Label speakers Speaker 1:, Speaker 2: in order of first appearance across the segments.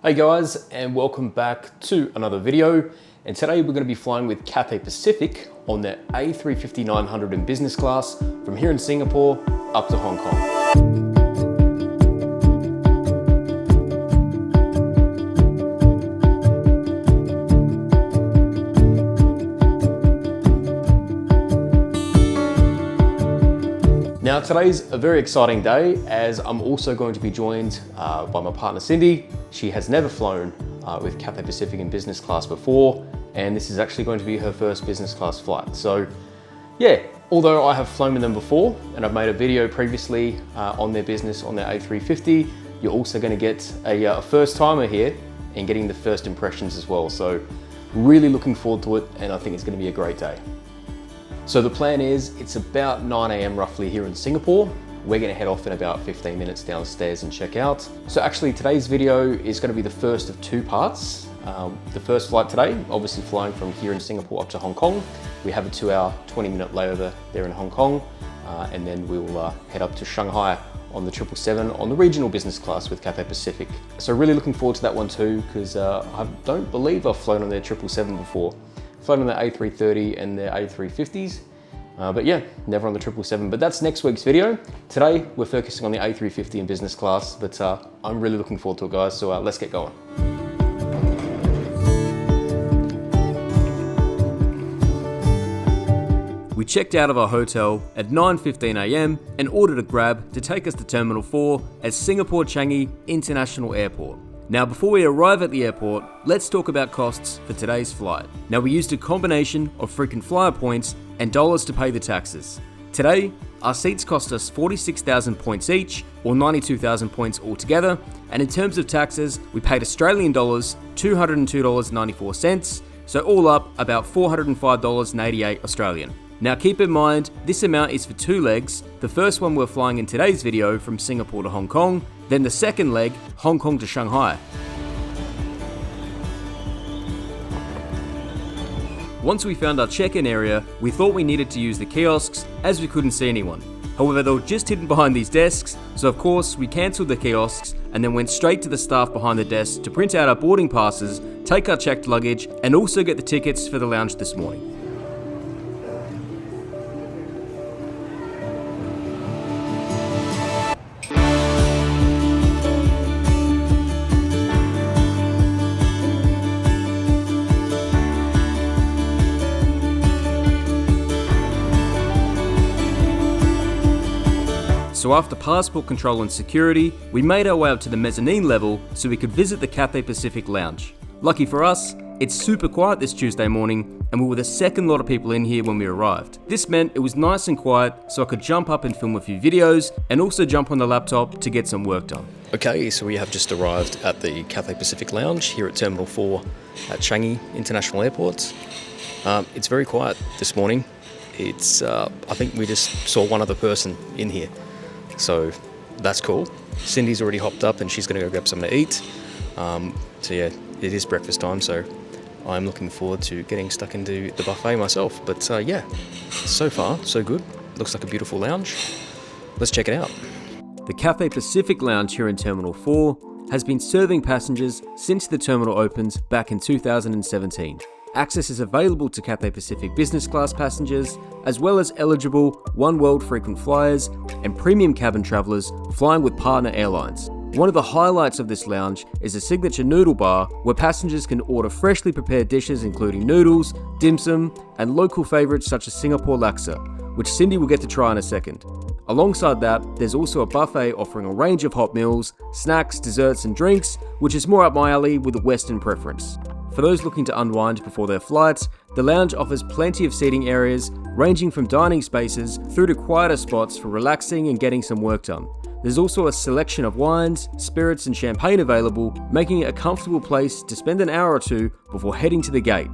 Speaker 1: Hey guys, and welcome back to another video. And today we're going to be flying with Cathay Pacific on their A350-900 in business class from here in Singapore up to Hong Kong. Now today's a very exciting day as I'm also going to be joined by my partner Cindy. She has never flown with Cathay Pacific in business class before, and this is actually going to be her first business class flight. So yeah, although I have flown with them before and I've made a video previously on their business on their A350, you're also going to get a first timer here and getting the first impressions as well. So really looking forward to it, and I think it's going to be a great day. So the plan is, it's about 9 AM roughly here in Singapore. We're gonna head off in about 15 minutes downstairs and check out. So actually today's video is gonna be the first of two parts. The first flight today, obviously flying from here in Singapore up to Hong Kong. We have a 2-hour, 20-minute layover there in Hong Kong. And then we'll head up to Shanghai on the 777 on the regional business class with Cathay Pacific. So really looking forward to that one too, because I don't believe I've flown on their 777 before. Flown on the A330 and the A350s, but yeah, never on the 777. But that's next week's video. Today, we're focusing on the A350 in business class, but I'm really looking forward to it, guys, so let's get going.
Speaker 2: We checked out of our hotel at 9:15 AM and ordered a grab to take us to Terminal 4 at Singapore Changi International Airport. Now before we arrive at the airport, let's talk about costs for today's flight. Now we used a combination of frequent flyer points and dollars to pay the taxes. Today, our seats cost us 46,000 points each, or 92,000 points altogether, and in terms of taxes, we paid Australian dollars $202.94, so all up about $405.88 Australian. Now keep in mind, this amount is for two legs. The first one we're flying in today's video from Singapore to Hong Kong, then the second leg, Hong Kong to Shanghai. Once we found our check-in area, we thought we needed to use the kiosks as we couldn't see anyone. However, they were just hidden behind these desks, so of course we cancelled the kiosks and then went straight to the staff behind the desk to print out our boarding passes, take our checked luggage, and also get the tickets for the lounge this morning. So after passport control and security, we made our way up to the mezzanine level so we could visit the Cathay Pacific Lounge. Lucky for us, it's super quiet this Tuesday morning, and we were the second lot of people in here when we arrived. This meant it was nice and quiet, so I could jump up and film a few videos, and also jump on the laptop to get some work done.
Speaker 1: Okay, so we have just arrived at the Cathay Pacific Lounge here at Terminal 4 at Changi International Airport. It's very quiet this morning. It's, I think we just saw one other person in here. So that's cool. Cindy's already hopped up and she's going to go grab something to eat. So yeah, it is breakfast time, so I'm looking forward to getting stuck into the buffet myself. But yeah, so far so good. Looks like a beautiful lounge. Let's check it out.
Speaker 2: The Cathay Pacific Lounge here in Terminal 4 has been serving passengers since the terminal opened back in 2017. Access is available to Cathay Pacific Business Class passengers, as well as eligible One World frequent flyers and premium cabin travellers flying with partner airlines. One of the highlights of this lounge is a signature noodle bar where passengers can order freshly prepared dishes including noodles, dim sum, and local favourites such as Singapore laksa, which Cindy will get to try in a second. Alongside that, there's also a buffet offering a range of hot meals, snacks, desserts and drinks, which is more up my alley with a Western preference. For those looking to unwind before their flights, the lounge offers plenty of seating areas, ranging from dining spaces through to quieter spots for relaxing and getting some work done. There's also a selection of wines, spirits and champagne available, making it a comfortable place to spend an hour or two before heading to the gate.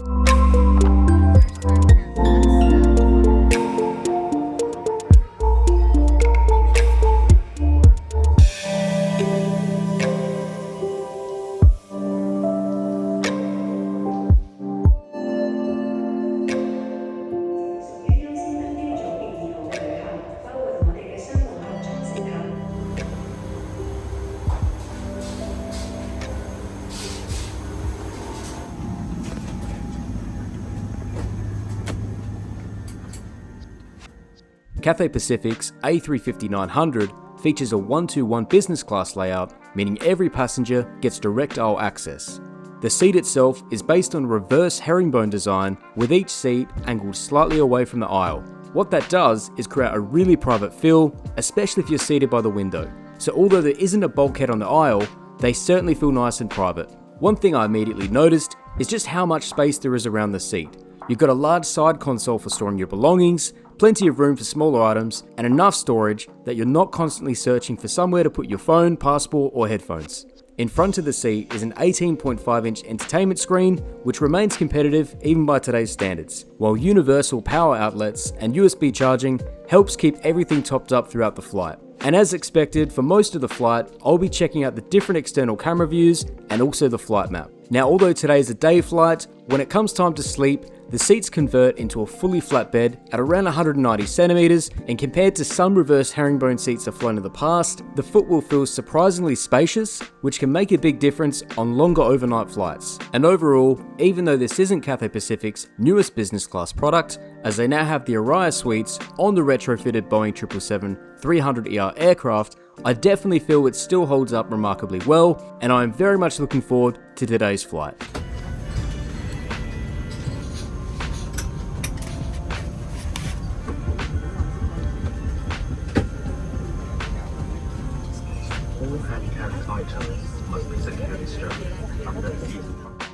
Speaker 2: Cathay Pacific's A350-900 features a 1-2-1 business class layout, meaning every passenger gets direct aisle access. The seat itself is based on a reverse herringbone design, with each seat angled slightly away from the aisle. What that does is create a really private feel, especially if you're seated by the window. So although there isn't a bulkhead on the aisle, they certainly feel nice and private. One thing I immediately noticed is just how much space there is around the seat. You've got a large side console for storing your belongings, plenty of room for smaller items, and enough storage that you're not constantly searching for somewhere to put your phone, passport, or headphones. In front of the seat is an 18.5-inch entertainment screen, which remains competitive even by today's standards, while universal power outlets and USB charging helps keep everything topped up throughout the flight. And as expected, for most of the flight, I'll be checking out the different external camera views and also the flight map. Now, although today is a day flight, when it comes time to sleep, the seats convert into a fully flat bed at around 190 centimeters, and compared to some reverse herringbone seats I've flown in the past, the footwell feels surprisingly spacious, which can make a big difference on longer overnight flights. And overall, even though this isn't Cathay Pacific's newest business class product, as they now have the Araya suites on the retrofitted Boeing 777-300ER aircraft, I definitely feel it still holds up remarkably well, and I am very much looking forward to today's flight.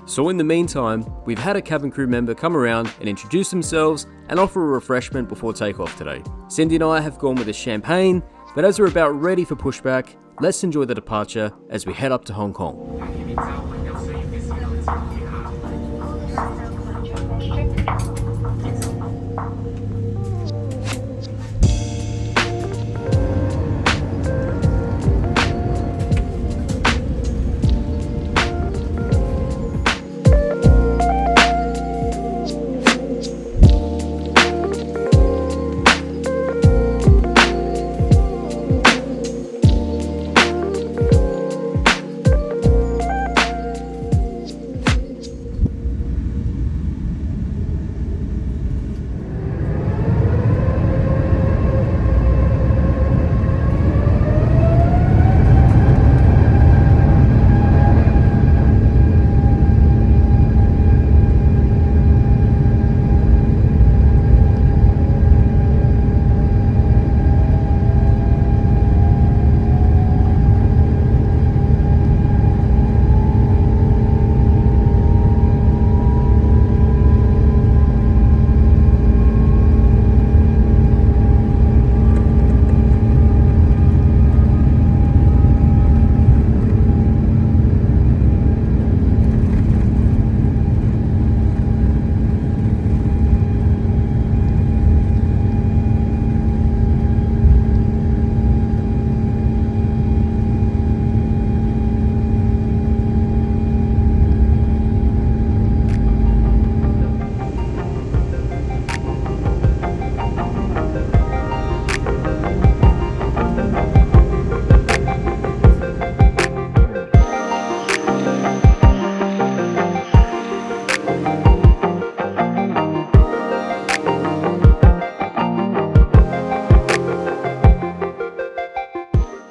Speaker 2: So in the meantime, we've had a cabin crew member come around and introduce themselves and offer a refreshment before takeoff today. Cindy and I have gone with a champagne, but as we're about ready for pushback, let's enjoy the departure as we head up to Hong Kong.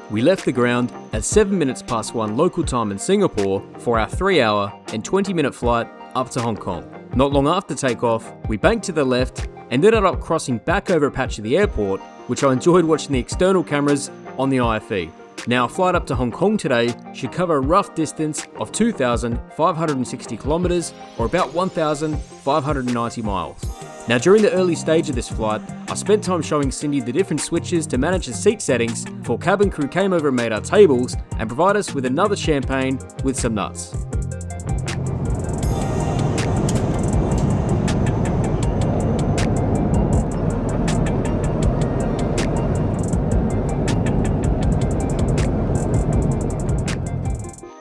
Speaker 2: We left the ground at 7 minutes past 1 local time in Singapore for our 3-hour and 20-minute flight up to Hong Kong. Not long after takeoff, we banked to the left and ended up crossing back over a patch of the airport, which I enjoyed watching the external cameras on the IFE. Now, a flight up to Hong Kong today should cover a rough distance of 2,560 kilometers, or about 1,590 miles. Now, during the early stage of this flight, I spent time showing Cindy the different switches to manage the seat settings before cabin crew came over and made our tables and provided us with another champagne with some nuts.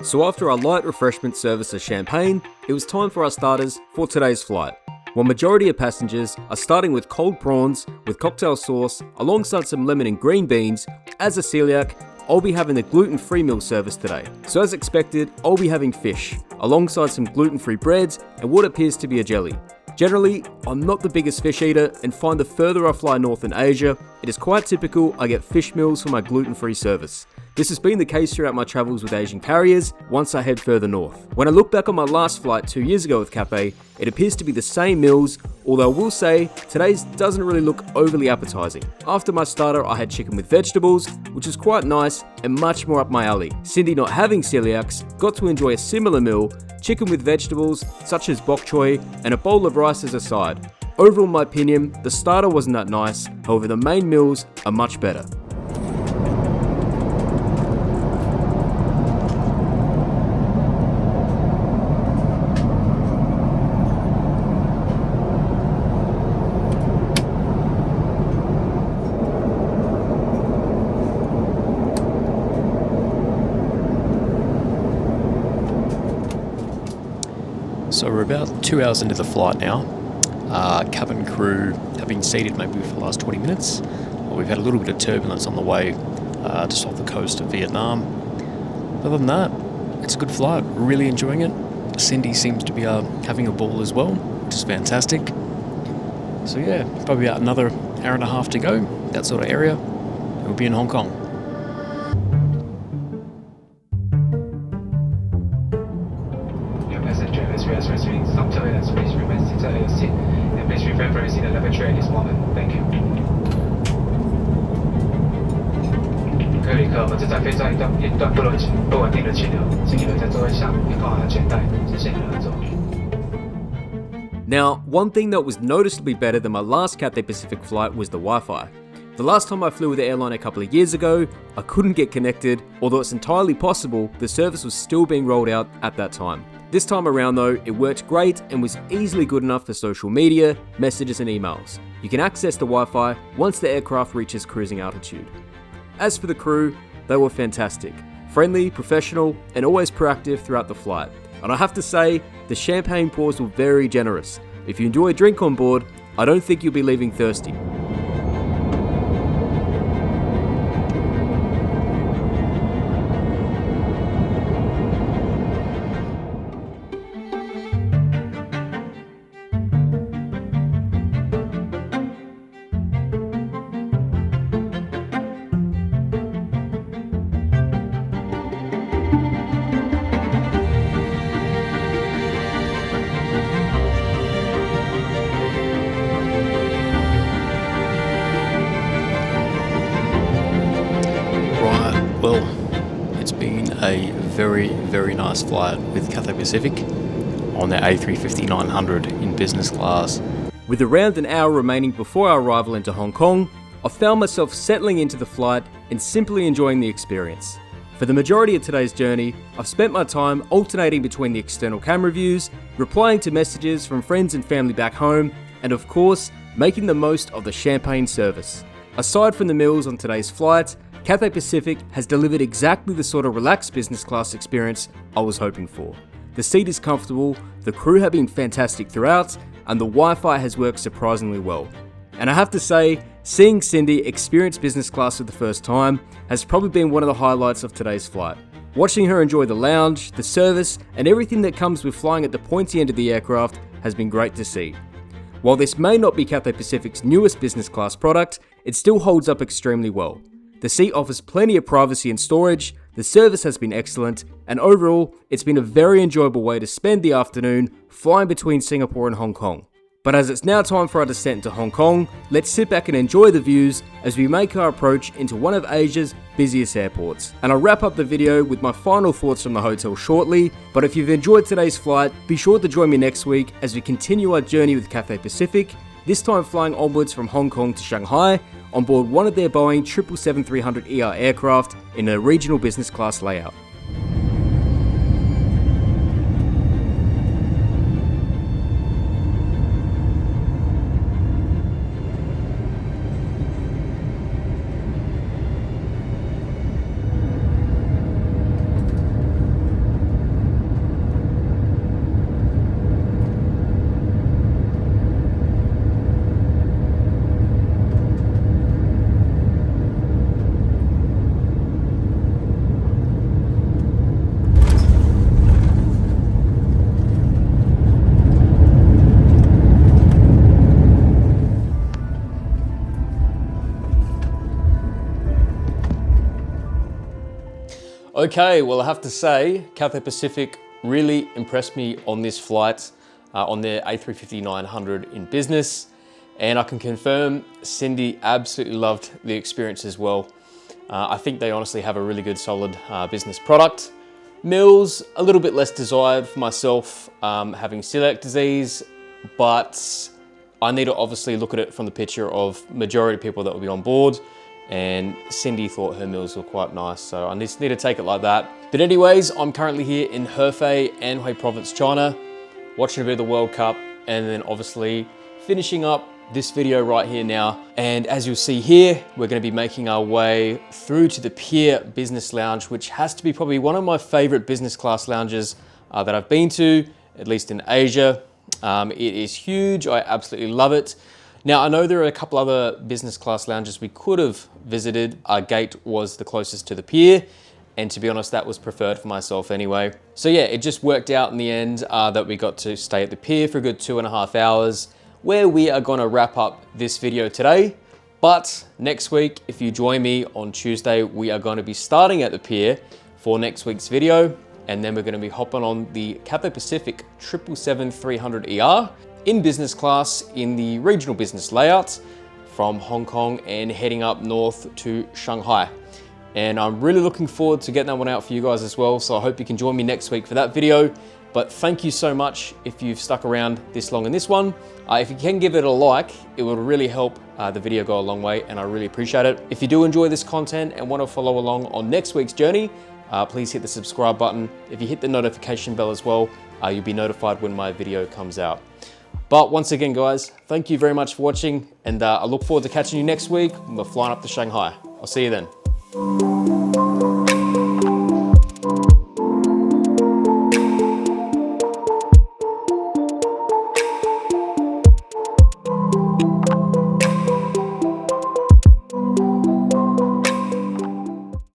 Speaker 2: So after our light refreshment service of champagne, it was time for our starters for today's flight. While majority of passengers are starting with cold prawns with cocktail sauce alongside some lemon and green beans, as a celiac, I'll be having the gluten-free meal service today. So as expected, I'll be having fish, alongside some gluten-free breads and what appears to be a jelly. Generally, I'm not the biggest fish eater and find the further I fly north in Asia, it is quite typical I get fish meals for my gluten-free service. This has been the case throughout my travels with Asian carriers once I head further north. When I look back on my last flight 2 years ago with Cathay, it appears to be the same meals, although I will say today's doesn't really look overly appetizing. After my starter, I had chicken with vegetables, which was quite nice and much more up my alley. Cindy, not having celiacs, got to enjoy a similar meal, chicken with vegetables such as bok choy and a bowl of rice as a side. Overall, in my opinion, the starter wasn't that nice, however the main meals are much better.
Speaker 1: So we're about 2 hours into the flight now. Cabin crew have been seated maybe for the last 20 minutes. We've had a little bit of turbulence on the way just off the coast of Vietnam. Other than that, it's a good flight. Really enjoying it. Cindy seems to be having a ball as well, which is fantastic. So yeah, probably about another hour and a half to go, that sort of area. We'll be in Hong Kong.
Speaker 3: Please remain seated at your seat and please refrain from using the lavatory at this moment. Thank you. 各位旅客，我们正在飞上一段不稳定的气流，请你留在座位上并扣好安全带，谢谢你的合作。
Speaker 2: Now, one thing that was noticeably better than my last Cathay Pacific flight was the Wi-Fi. The last time I flew with the airline a couple of years ago, I couldn't get connected, although it's entirely possible the service was still being rolled out at that time. This time around though, it worked great and was easily good enough for social media, messages and emails. You can access the Wi-Fi once the aircraft reaches cruising altitude. As for the crew, they were fantastic. Friendly, professional and always proactive throughout the flight. And I have to say, the champagne pours were very generous. If you enjoy a drink on board, I don't think you'll be leaving thirsty.
Speaker 1: Well, it's been a very nice flight with Cathay Pacific on their A350-900 in business class.
Speaker 2: With around an hour remaining before our arrival into Hong Kong, I found myself settling into the flight and simply enjoying the experience. For the majority of today's journey, I've spent my time alternating between the external camera views, replying to messages from friends and family back home, and of course, making the most of the champagne service. Aside from the meals on today's flight, Cathay Pacific has delivered exactly the sort of relaxed business class experience I was hoping for. The seat is comfortable, the crew have been fantastic throughout, and the Wi-Fi has worked surprisingly well. And I have to say, seeing Cindy experience business class for the first time has probably been one of the highlights of today's flight. Watching her enjoy the lounge, the service, and everything that comes with flying at the pointy end of the aircraft has been great to see. While this may not be Cathay Pacific's newest business class product, it still holds up extremely well. The seat offers plenty of privacy and storage, the service has been excellent, and overall, it's been a very enjoyable way to spend the afternoon flying between Singapore and Hong Kong. But as it's now time for our descent into Hong Kong, let's sit back and enjoy the views as we make our approach into one of Asia's busiest airports. And I'll wrap up the video with my final thoughts from the hotel shortly, but if you've enjoyed today's flight, be sure to join me next week as we continue our journey with Cathay Pacific, this time flying onwards from Hong Kong to Shanghai, on board one of their Boeing 777-300ER aircraft in a regional business class layout.
Speaker 1: Okay, well I have to say, Cathay Pacific really impressed me on this flight, on their A350-900 in business. And I can confirm Cindy absolutely loved the experience as well. I think they honestly have a really good solid business product. Meals, a little bit less desired for myself, having celiac disease, but I need to obviously look at it from the picture of majority of people that will be on board. And Cindy thought her meals were quite nice, so I just need to take it like that. But anyways, I'm currently here in Hefei, Anhui Province, China, watching a bit of the World Cup, and then obviously finishing up this video right here now. And as you'll see here, we're going to be making our way through to the Pier Business Lounge, which has to be probably one of my favorite business class lounges that I've been to, at least in Asia. It is huge, I absolutely love it. Now, I know there are a couple other business class lounges we could have visited. Our gate was the closest to the pier, and to be honest, that was preferred for myself anyway. So yeah, it just worked out in the end that we got to stay at the pier for a good 2.5 hours, where we are gonna wrap up this video today. But next week, if you join me on Tuesday, we are gonna be starting at the pier for next week's video, and then we're gonna be hopping on the Cathay Pacific 777-300ER, in business class in the regional business layout from Hong Kong and heading up north to Shanghai. And I'm really looking forward to getting that one out for you guys as well. So I hope you can join me next week for that video. But thank you so much if you've stuck around this long in this one. If you can give it a like, it would really help the video go a long way, and I really appreciate it. If you do enjoy this content and want to follow along on next week's journey, please hit the subscribe button. If you hit the notification bell as well, you'll be notified when my video comes out. But once again, guys, thank you very much for watching, and I look forward to catching you next week when we're flying up to Shanghai. I'll see you then.